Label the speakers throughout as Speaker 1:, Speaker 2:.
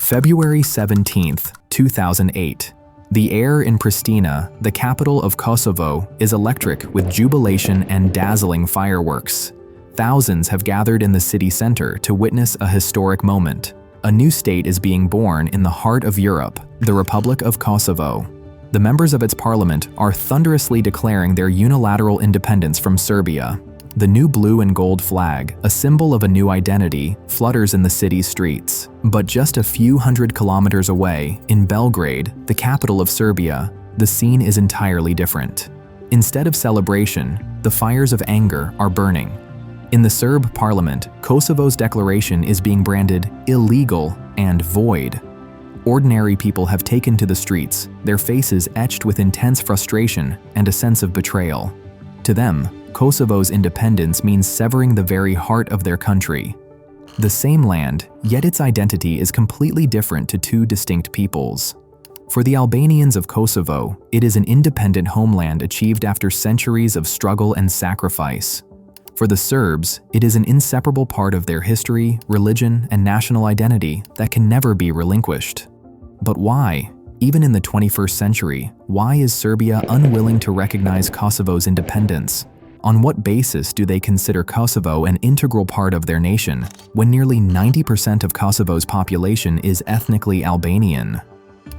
Speaker 1: February 17, 2008. The air in Pristina, the capital of Kosovo, is electric with jubilation and dazzling fireworks. Thousands have gathered in the city center to witness a historic moment. A new state is being born in the heart of Europe, the Republic of Kosovo. The members of its parliament are thunderously declaring their unilateral independence from Serbia. The new blue and gold flag, a symbol of a new identity, flutters in the city's streets. But just a few hundred kilometers away, in Belgrade, the capital of Serbia, the scene is entirely different. Instead of celebration, the fires of anger are burning. In the Serb parliament, Kosovo's declaration is being branded illegal and void. Ordinary people have taken to the streets, their faces etched with intense frustration and a sense of betrayal. To them, Kosovo's independence means severing the very heart of their country. The same land, yet its identity is completely different to two distinct peoples. For the Albanians of Kosovo, it is an independent homeland achieved after centuries of struggle and sacrifice. For the Serbs, it is an inseparable part of their history, religion, and national identity that can never be relinquished. But why? Even in the 21st century, why is Serbia unwilling to recognize Kosovo's independence? On what basis do they consider Kosovo an integral part of their nation, when nearly 90% of Kosovo's population is ethnically Albanian?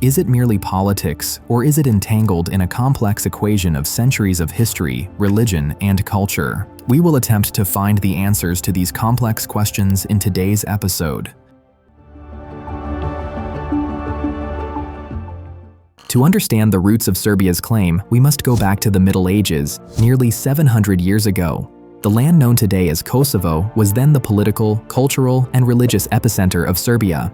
Speaker 1: Is it merely politics, or is it entangled in a complex equation of centuries of history, religion, and culture? We will attempt to find the answers to these complex questions in today's episode. To understand the roots of Serbia's claim, we must go back to the Middle Ages, nearly 700 years ago. The land known today as Kosovo was then the political, cultural, and religious epicenter of Serbia.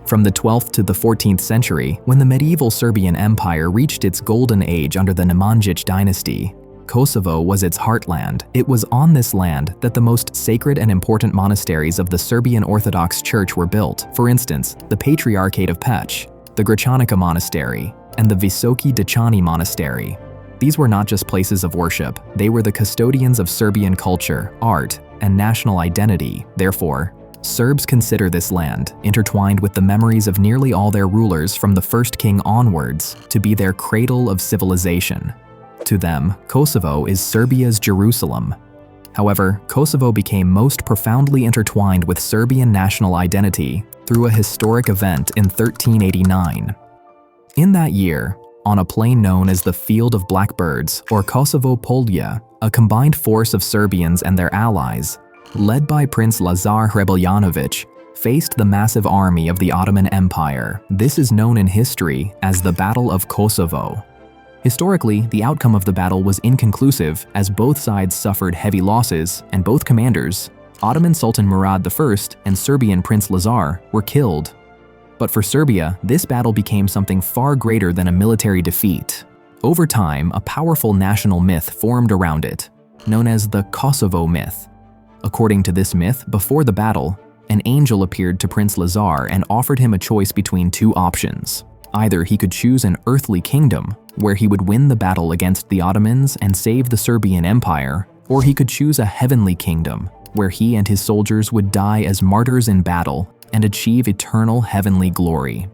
Speaker 1: From the 12th to the 14th century, when the medieval Serbian Empire reached its golden age under the Nemanjić dynasty, Kosovo was its heartland. It was on this land that the most sacred and important monasteries of the Serbian Orthodox Church were built. For instance, the Patriarchate of Peć, the Gračanica Monastery, and the Visoki Dečani Monastery. These were not just places of worship, they were the custodians of Serbian culture, art, and national identity. Therefore, Serbs consider this land, intertwined with the memories of nearly all their rulers from the first king onwards, to be their cradle of civilization. To them, Kosovo is Serbia's Jerusalem. However, Kosovo became most profoundly intertwined with Serbian national identity through a historic event in 1389. In that year, on a plain known as the Field of Blackbirds, or Kosovo Polje, a combined force of Serbians and their allies, led by Prince Lazar Hrebeljanović, faced the massive army of the Ottoman Empire. This is known in history as the Battle of Kosovo. Historically, the outcome of the battle was inconclusive as both sides suffered heavy losses and both commanders, Ottoman Sultan Murad I and Serbian Prince Lazar, were killed. But for Serbia, this battle became something far greater than a military defeat. Over time, a powerful national myth formed around it, known as the Kosovo Myth. According to this myth, before the battle, an angel appeared to Prince Lazar and offered him a choice between two options. Either he could choose an earthly kingdom, where he would win the battle against the Ottomans and save the Serbian Empire, or he could choose a heavenly kingdom, where he and his soldiers would die as martyrs in battle and achieve eternal heavenly glory.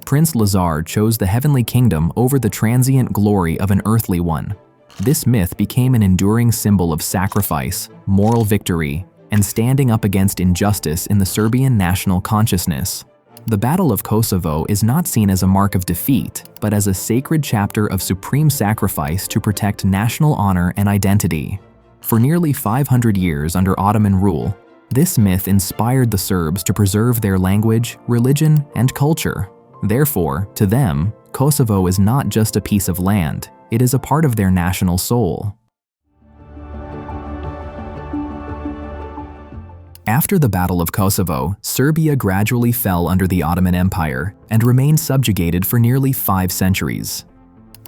Speaker 1: Prince Lazar chose the heavenly kingdom over the transient glory of an earthly one. This myth became an enduring symbol of sacrifice, moral victory, and standing up against injustice in the Serbian national consciousness. The Battle of Kosovo is not seen as a mark of defeat, but as a sacred chapter of supreme sacrifice to protect national honor and identity. For nearly 500 years under Ottoman rule, this myth inspired the Serbs to preserve their language, religion, and culture. Therefore, to them, Kosovo is not just a piece of land, it is a part of their national soul. After the Battle of Kosovo, Serbia gradually fell under the Ottoman Empire and remained subjugated for nearly 5 centuries.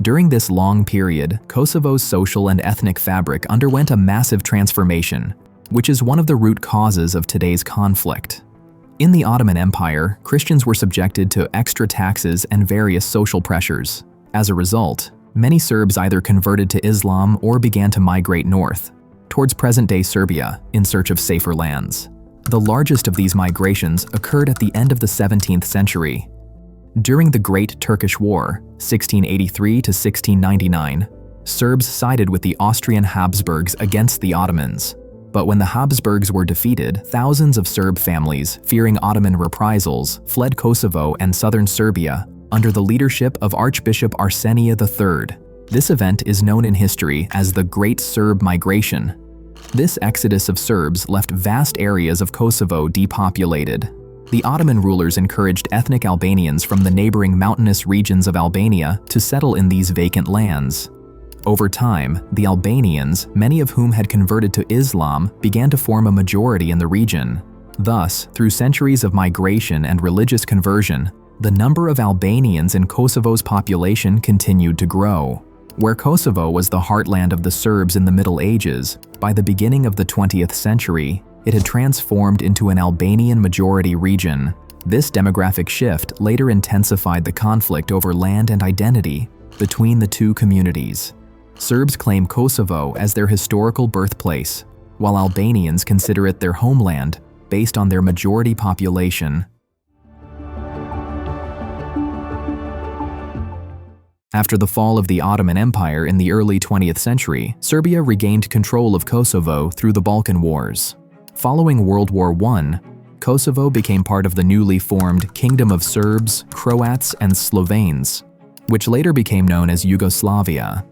Speaker 1: During this long period, Kosovo's social and ethnic fabric underwent a massive transformation, which is one of the root causes of today's conflict. In the Ottoman Empire, Christians were subjected to extra taxes and various social pressures. As a result, many Serbs either converted to Islam or began to migrate north, towards present-day Serbia, in search of safer lands. The largest of these migrations occurred at the end of the 17th century. During the Great Turkish War, 1683 to 1699, Serbs sided with the Austrian Habsburgs against the Ottomans. But when the Habsburgs were defeated, thousands of Serb families, fearing Ottoman reprisals, fled Kosovo and southern Serbia under the leadership of Archbishop Arsenia III. This event is known in history as the Great Serb Migration. This exodus of Serbs left vast areas of Kosovo depopulated. The Ottoman rulers encouraged ethnic Albanians from the neighboring mountainous regions of Albania to settle in these vacant lands. Over time, the Albanians, many of whom had converted to Islam, began to form a majority in the region. Thus, through centuries of migration and religious conversion, the number of Albanians in Kosovo's population continued to grow. Where Kosovo was the heartland of the Serbs in the Middle Ages, by the beginning of the 20th century, it had transformed into an Albanian majority region. This demographic shift later intensified the conflict over land and identity between the two communities. Serbs claim Kosovo as their historical birthplace, while Albanians consider it their homeland based on their majority population. After the fall of the Ottoman Empire in the early 20th century, Serbia regained control of Kosovo through the Balkan Wars. Following World War I, Kosovo became part of the newly formed Kingdom of Serbs, Croats, and Slovenes, which later became known as Yugoslavia.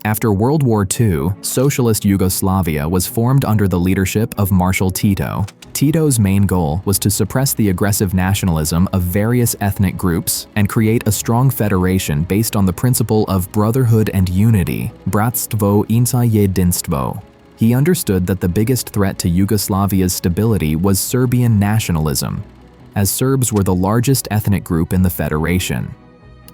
Speaker 1: After World War II, Socialist Yugoslavia was formed under the leadership of Marshal Tito. Tito's main goal was to suppress the aggressive nationalism of various ethnic groups and create a strong federation based on the principle of brotherhood and unity, bratstvo i jedinstvo. He understood that the biggest threat to Yugoslavia's stability was Serbian nationalism, as Serbs were the largest ethnic group in the federation.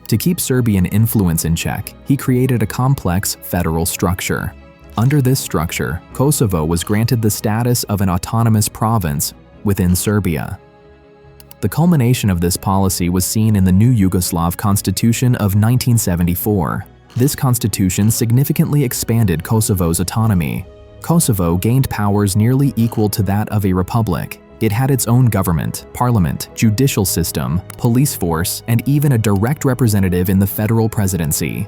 Speaker 1: To keep Serbian influence in check, he created a complex federal structure. Under this structure, Kosovo was granted the status of an autonomous province within Serbia. The culmination of this policy was seen in the new Yugoslav Constitution of 1974. This constitution significantly expanded Kosovo's autonomy. Kosovo gained powers nearly equal to that of a republic. It had its own government, parliament, judicial system, police force, and even a direct representative in the federal presidency.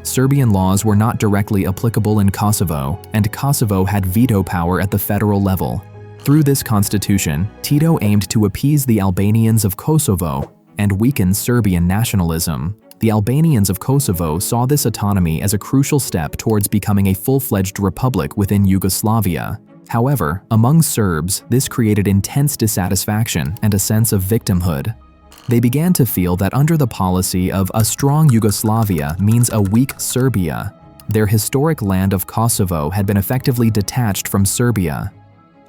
Speaker 1: Serbian laws were not directly applicable in Kosovo, and Kosovo had veto power at the federal level. Through this constitution, Tito aimed to appease the Albanians of Kosovo and weaken Serbian nationalism. The Albanians of Kosovo saw this autonomy as a crucial step towards becoming a full-fledged republic within Yugoslavia. However, among Serbs, this created intense dissatisfaction and a sense of victimhood. They began to feel that under the policy of a strong Yugoslavia means a weak Serbia, their historic land of Kosovo had been effectively detached from Serbia.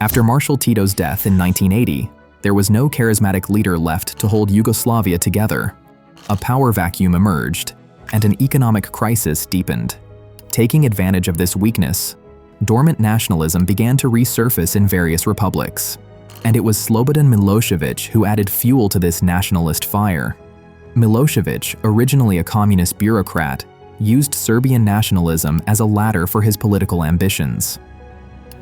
Speaker 1: After Marshal Tito's death in 1980, there was no charismatic leader left to hold Yugoslavia together. A power vacuum emerged, and an economic crisis deepened. Taking advantage of this weakness, dormant nationalism began to resurface in various republics. And it was Slobodan Milošević who added fuel to this nationalist fire. Milošević, originally a communist bureaucrat, used Serbian nationalism as a ladder for his political ambitions.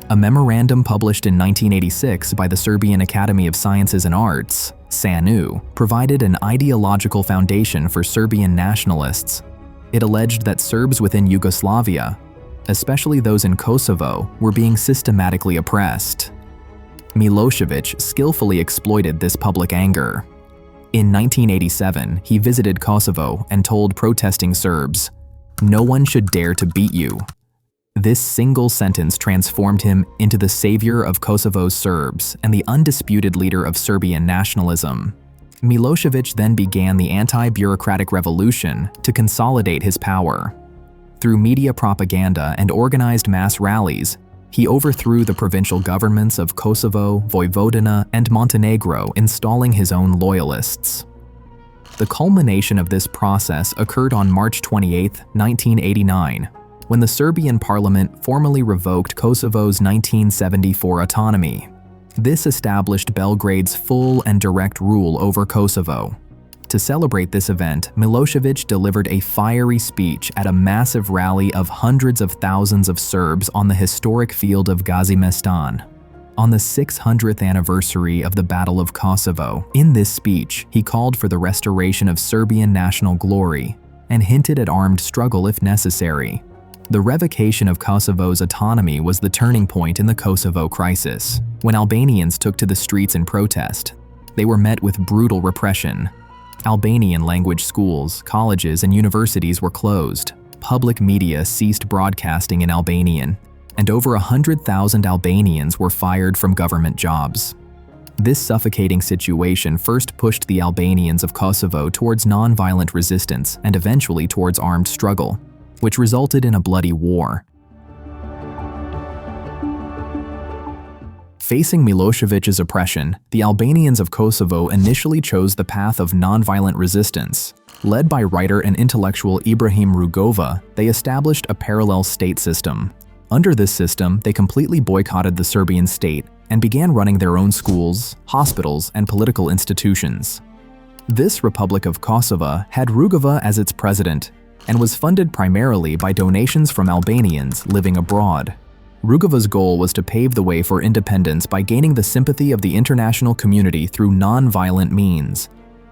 Speaker 1: A memorandum published in 1986 by the Serbian Academy of Sciences and Arts, SANU, provided an ideological foundation for Serbian nationalists. It alleged that Serbs within Yugoslavia, especially those in Kosovo, were being systematically oppressed. Milošević skillfully exploited this public anger. In 1987, he visited Kosovo and told protesting Serbs, "No one should dare to beat you." This single sentence transformed him into the savior of Kosovo's Serbs and the undisputed leader of Serbian nationalism. Milošević then began the anti-bureaucratic revolution to consolidate his power. Through media propaganda and organized mass rallies, he overthrew the provincial governments of Kosovo, Vojvodina, and Montenegro, installing his own loyalists. The culmination of this process occurred on March 28, 1989, when the Serbian parliament formally revoked Kosovo's 1974 autonomy. This established Belgrade's full and direct rule over Kosovo. To celebrate this event, Milošević delivered a fiery speech at a massive rally of hundreds of thousands of Serbs on the historic field of Gazimestan. on the 600th anniversary of the Battle of Kosovo. In this speech, he called for the restoration of Serbian national glory and hinted at armed struggle if necessary. The revocation of Kosovo's autonomy was the turning point in the Kosovo crisis. When Albanians took to the streets in protest, they were met with brutal repression. Albanian language schools, colleges, and universities were closed. Public media ceased broadcasting in Albanian, and over 100,000 Albanians were fired from government jobs. This suffocating situation first pushed the Albanians of Kosovo towards non-violent resistance and eventually towards armed struggle, which resulted in a bloody war. Facing Milosevic's oppression, the Albanians of Kosovo initially chose the path of nonviolent resistance. Led by writer and intellectual Ibrahim Rugova, they established a parallel state system. Under this system, they completely boycotted the Serbian state and began running their own schools, hospitals, and political institutions. This Republic of Kosovo had Rugova as its president and was funded primarily by donations from Albanians living abroad. Rugova's goal was to pave the way for independence by gaining the sympathy of the international community through non-violent means.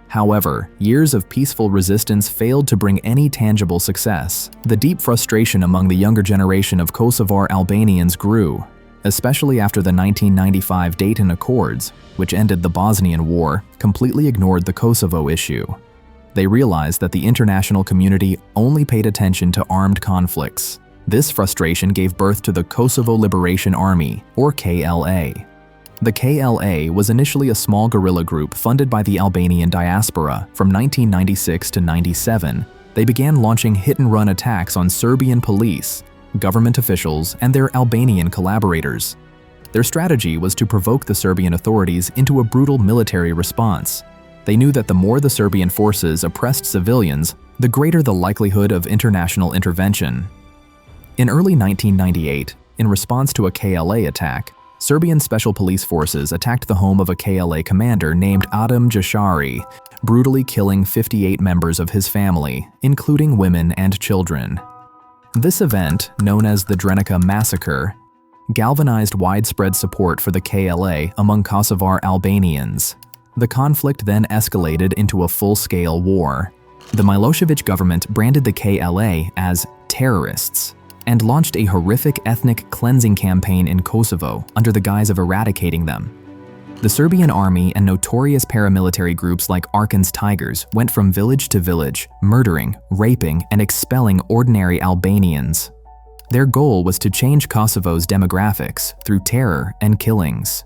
Speaker 1: However, years of peaceful resistance failed to bring any tangible success. The deep frustration among the younger generation of Kosovar Albanians grew, especially after the 1995 Dayton Accords, which ended the Bosnian War, completely ignored the Kosovo issue. They realized that the international community only paid attention to armed conflicts. This frustration gave birth to the Kosovo Liberation Army, or KLA. The KLA was initially a small guerrilla group funded by the Albanian diaspora. From 1996 to 97, they began launching hit-and-run attacks on Serbian police, government officials, and their Albanian collaborators. Their strategy was to provoke the Serbian authorities into a brutal military response. They knew that the more the Serbian forces oppressed civilians, the greater the likelihood of international intervention. In early 1998, in response to a KLA attack, Serbian Special Police Forces attacked the home of a KLA commander named Adem Jashari, brutally killing 58 members of his family, including women and children. This event, known as the Drenica Massacre, galvanized widespread support for the KLA among Kosovar Albanians. The conflict then escalated into a full-scale war. The Milosevic government branded the KLA as terrorists and launched a horrific ethnic cleansing campaign in Kosovo under the guise of eradicating them. The Serbian army and notorious paramilitary groups like Arkan's Tigers went from village to village, murdering, raping, and expelling ordinary Albanians. Their goal was to change Kosovo's demographics through terror and killings.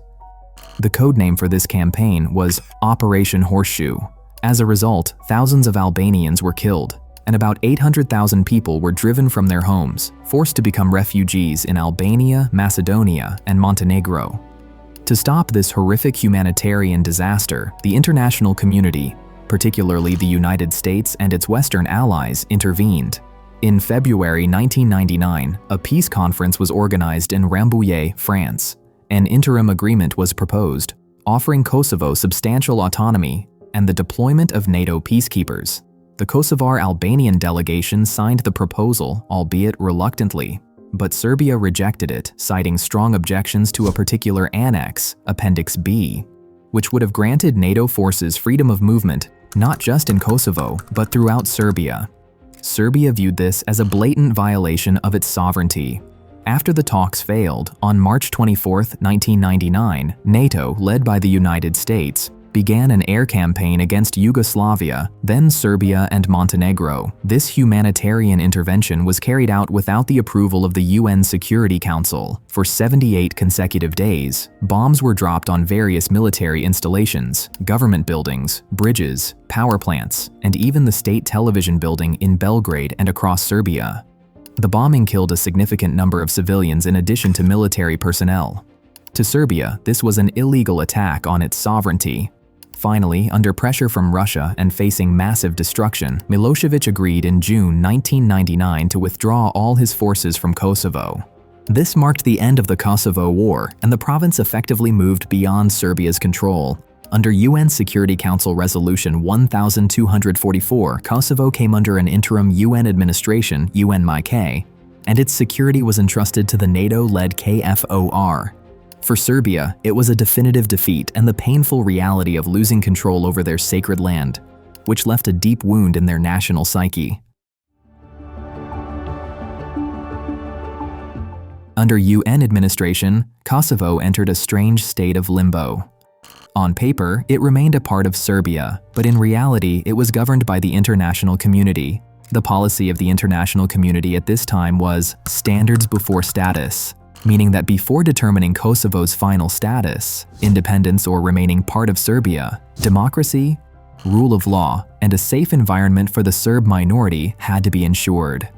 Speaker 1: The codename for this campaign was Operation Horseshoe. As a result, thousands of Albanians were killed, and about 800,000 people were driven from their homes, forced to become refugees in Albania, Macedonia, and Montenegro. To stop this horrific humanitarian disaster, the international community, particularly the United States and its Western allies, intervened. In February 1999, a peace conference was organized in Rambouillet, France. An interim agreement was proposed, offering Kosovo substantial autonomy and the deployment of NATO peacekeepers. The Kosovar Albanian delegation signed the proposal, albeit reluctantly, but Serbia rejected it, citing strong objections to a particular annex, Appendix B, which would have granted NATO forces freedom of movement not just in Kosovo, but throughout Serbia. Serbia viewed this as a blatant violation of its sovereignty. After the talks failed, on March 24, 1999, NATO, led by the United States, began an air campaign against Yugoslavia, then Serbia and Montenegro. This humanitarian intervention was carried out without the approval of the UN Security Council. For 78 consecutive days, bombs were dropped on various military installations, government buildings, bridges, power plants, and even the state television building in Belgrade and across Serbia. The bombing killed a significant number of civilians in addition to military personnel. To Serbia, this was an illegal attack on its sovereignty. Finally, under pressure from Russia and facing massive destruction, Milosevic agreed in June 1999 to withdraw all his forces from Kosovo. This marked the end of the Kosovo War, and the province effectively moved beyond Serbia's control. Under UN Security Council Resolution 1244, Kosovo came under an interim UN administration, UNMIK, and its security was entrusted to the NATO-led KFOR. For Serbia, it was a definitive defeat and the painful reality of losing control over their sacred land, which left a deep wound in their national psyche. Under UN administration, Kosovo entered a strange state of limbo. On paper, it remained a part of Serbia, but in reality, it was governed by the international community. The policy of the international community at this time was standards before status, meaning that before determining Kosovo's final status, independence or remaining part of Serbia, democracy, rule of law, and a safe environment for the Serb minority had to be ensured.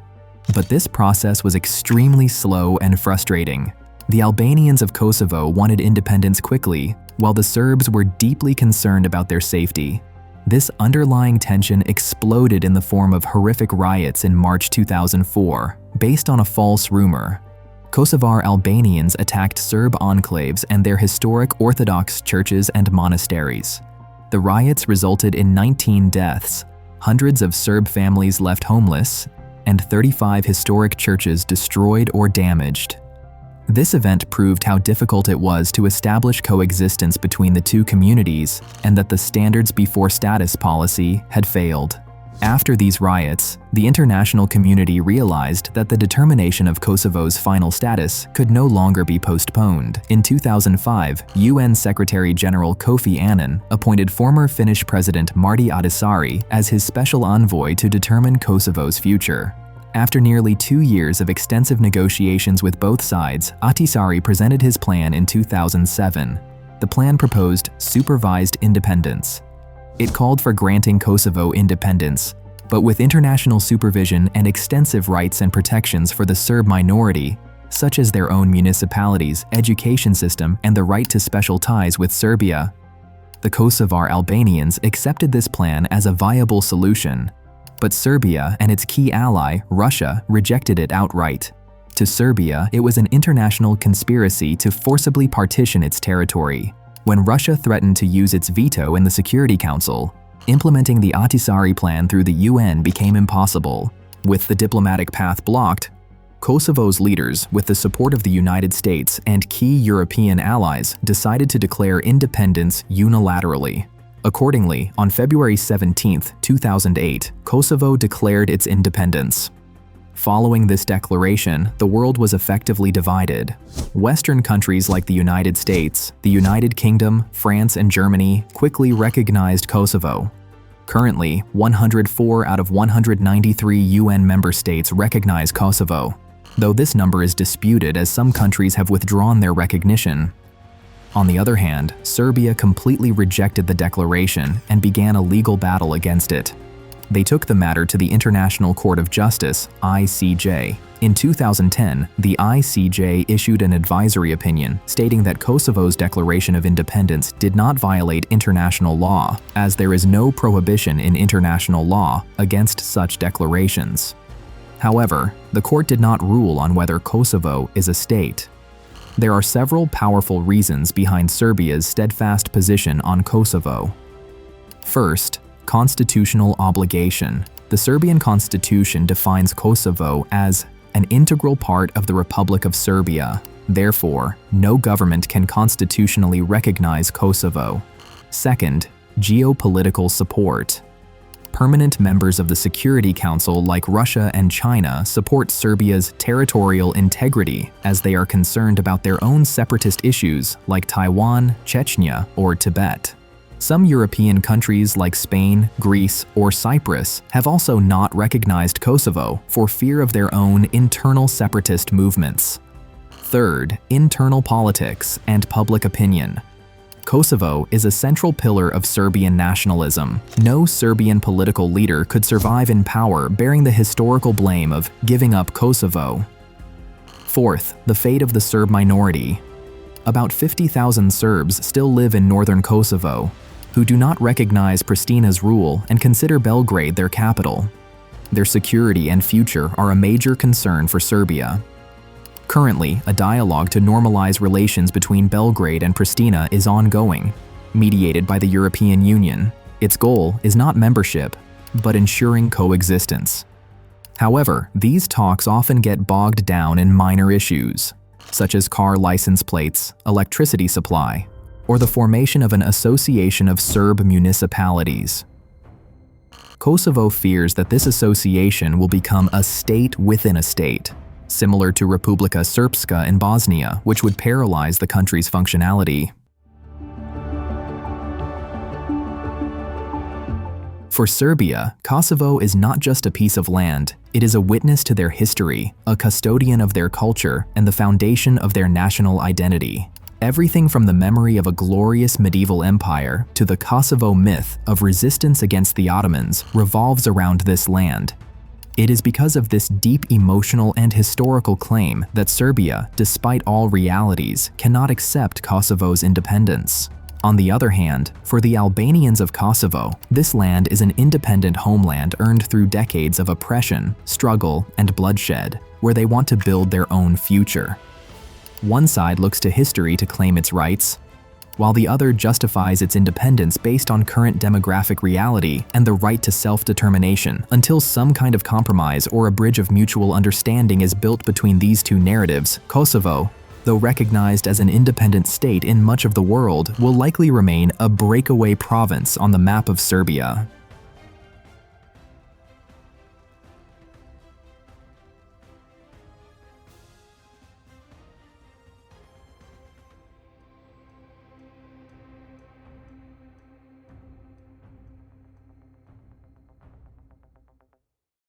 Speaker 1: But this process was extremely slow and frustrating. The Albanians of Kosovo wanted independence quickly, while the Serbs were deeply concerned about their safety. This underlying tension exploded in the form of horrific riots in March 2004, based on a false rumor. Kosovar Albanians attacked Serb enclaves and their historic Orthodox churches and monasteries. The riots resulted in 19 deaths, hundreds of Serb families left homeless, and 35 historic churches destroyed or damaged. This event proved how difficult it was to establish coexistence between the two communities and that the standards before status policy had failed. After these riots, the international community realized that the determination of Kosovo's final status could no longer be postponed. In 2005, UN Secretary-General Kofi Annan appointed former Finnish President Martti Ahtisaari as his special envoy to determine Kosovo's future. After nearly 2 years of extensive negotiations with both sides, Ahtisaari presented his plan in 2007. The plan proposed supervised independence. It called for granting Kosovo independence, but with international supervision and extensive rights and protections for the Serb minority, such as their own municipalities, education system, and the right to special ties with Serbia. The Kosovar Albanians accepted this plan as a viable solution, but Serbia and its key ally, Russia, rejected it outright. To Serbia, it was an international conspiracy to forcibly partition its territory. When Russia threatened to use its veto in the Security Council, implementing the Ahtisaari plan through the UN became impossible. With the diplomatic path blocked, Kosovo's leaders, with the support of the United States and key European allies, decided to declare independence unilaterally. Accordingly, on February 17, 2008, Kosovo declared its independence. Following this declaration, the world was effectively divided. Western countries like the United States, the United Kingdom, France, and Germany quickly recognized Kosovo. Currently, 104 out of 193 UN member states recognize Kosovo, though this number is disputed as some countries have withdrawn their recognition. On the other hand, Serbia completely rejected the declaration and began a legal battle against it. They took the matter to the International Court of Justice, ICJ. In 2010, the ICJ issued an advisory opinion stating that Kosovo's declaration of independence did not violate international law, as there is no prohibition in international law against such declarations. However, the court did not rule on whether Kosovo is a state. There are several powerful reasons behind Serbia's steadfast position on Kosovo. First, constitutional obligation. The Serbian constitution defines Kosovo as an integral part of the Republic of Serbia. Therefore, no government can constitutionally recognize Kosovo. Second, geopolitical support. Permanent members of the Security Council like Russia and China support Serbia's territorial integrity as they are concerned about their own separatist issues like Taiwan, Chechnya, or Tibet. Some European countries like Spain, Greece, or Cyprus have also not recognized Kosovo for fear of their own internal separatist movements. Third, internal politics and public opinion. Kosovo is a central pillar of Serbian nationalism. No Serbian political leader could survive in power bearing the historical blame of giving up Kosovo. Fourth, the fate of the Serb minority. About 50,000 Serbs still live in northern Kosovo, who do not recognize Pristina's rule and consider Belgrade their capital. Their security and future are a major concern for Serbia. Currently, a dialogue to normalize relations between Belgrade and Pristina is ongoing, mediated by the European Union. Its goal is not membership, but ensuring coexistence. However, these talks often get bogged down in minor issues. such as car license plates, electricity supply, or the formation of an association of Serb municipalities. Kosovo fears that this association will become a state within a state, similar to Republika Srpska in Bosnia, which would paralyze the country's functionality. For Serbia, Kosovo is not just a piece of land, it is a witness to their history, a custodian of their culture, and the foundation of their national identity. Everything from the memory of a glorious medieval empire to the Kosovo myth of resistance against the Ottomans revolves around this land. It is because of this deep emotional and historical claim that Serbia, despite all realities, cannot accept Kosovo's independence. On the other hand, for the Albanians of Kosovo, this land is an independent homeland earned through decades of oppression, struggle, and bloodshed, where they want to build their own future. One side looks to history to claim its rights, while the other justifies its independence based on current demographic reality and the right to self-determination, until some kind of compromise or a bridge of mutual understanding is built between these two narratives. Kosovo, though recognized as an independent state in much of the world, will likely remain a breakaway province on the map of Serbia.